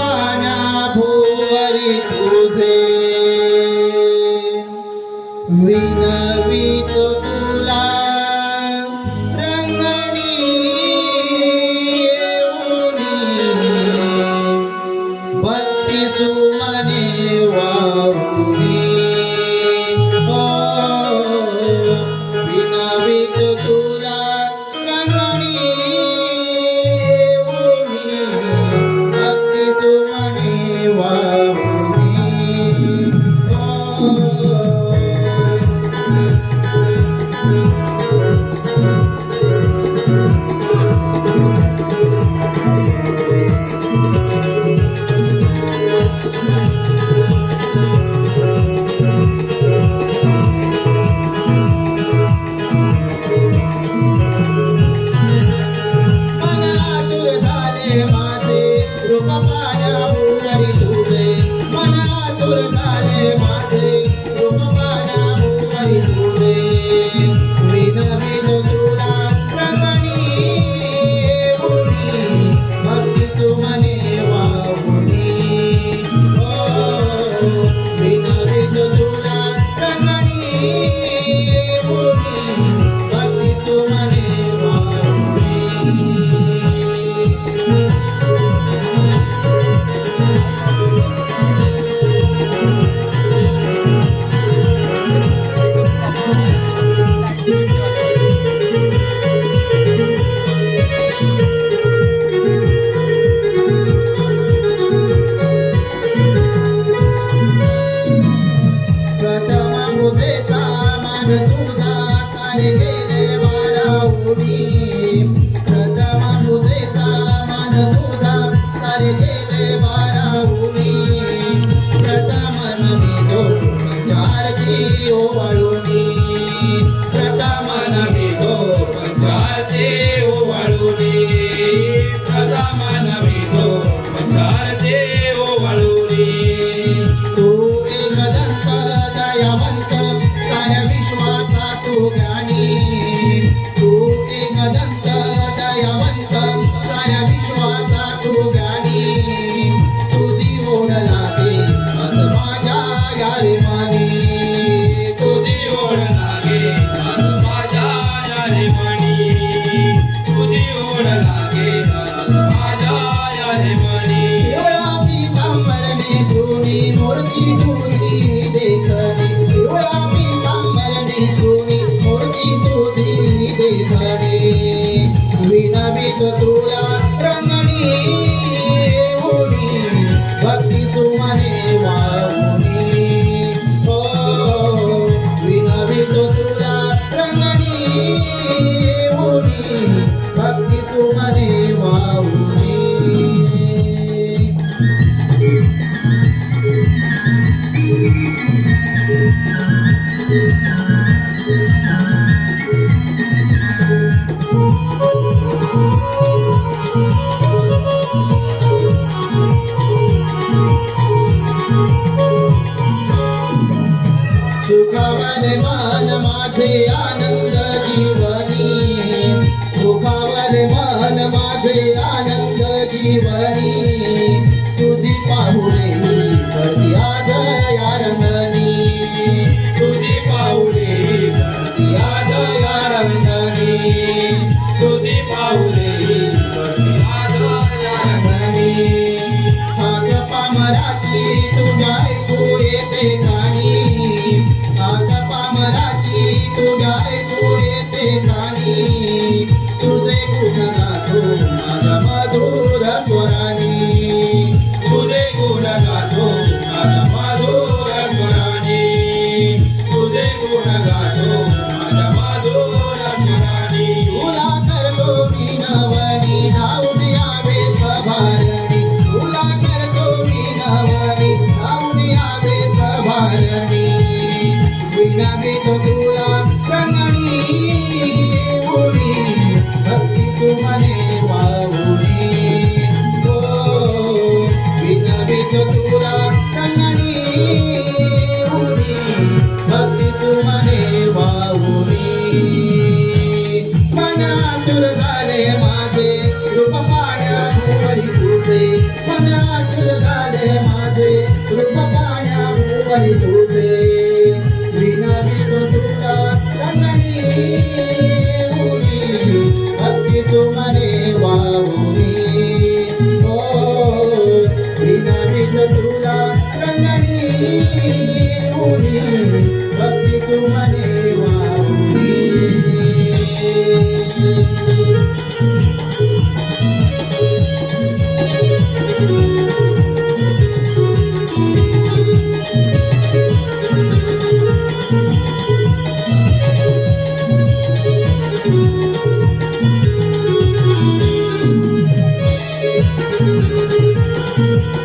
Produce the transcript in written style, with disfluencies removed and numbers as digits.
पाण्या भुवरी तुझे विनवितो तुला रंगणी भक्ती सुमने वाहुनी विनवितो तुला रंगणी भक्ती सुमने वाहुनी रूप पाण्या भुवरी तुझे मन आतुर झाले माझे रूप पाण्या भुवरी तुझे विनवितो तुला रंगणी भक्ती सुमने वाहुनी विनवितो तुला रंगणी भक्ती सुमने वाहुनी तुझा तारे गेले वाराउडी प्रथम तुझेचा मान तुझा तारे गेले वाराउडी प्रथम नमितो पंचारती ओवाळुनी प्रथम नमितो पंचारती ओवाळुनी प्रथम नमितो पंचारती ओवाळुनी तू एक दंत दयावंत साऱ्या विश्वाचा तू ज्ञानी तू एक दंत दयावंत साऱ्या विश्वाचा तू ज्ञानी तुझी ओढ लागे मज माझ्या या रे मानी तुझी ओढ लागे मज माझ्या या रे मानी तुझी ओढ लागे मज माझ्या या रे मानी पिवळा पीतांबरने धुनी मूर्ती तुझी देखणी पिवळा विनवितो तुला रंगणी भक्ती सुमने वाहुनी विनवितो तुला रंगणी भक्ती सुमने वाहुनी सुखावले मन माझे आनंद जीवनी सुखावले मन माझे आनंद जीवनी तुझी पाहुणे भरती आज या रंगणी तुझी पाहुणे भरती आज या रंगणी तुझी पाहुणे भरती आज या रंगणी हाक पामराची तुझ्या ऐकू येते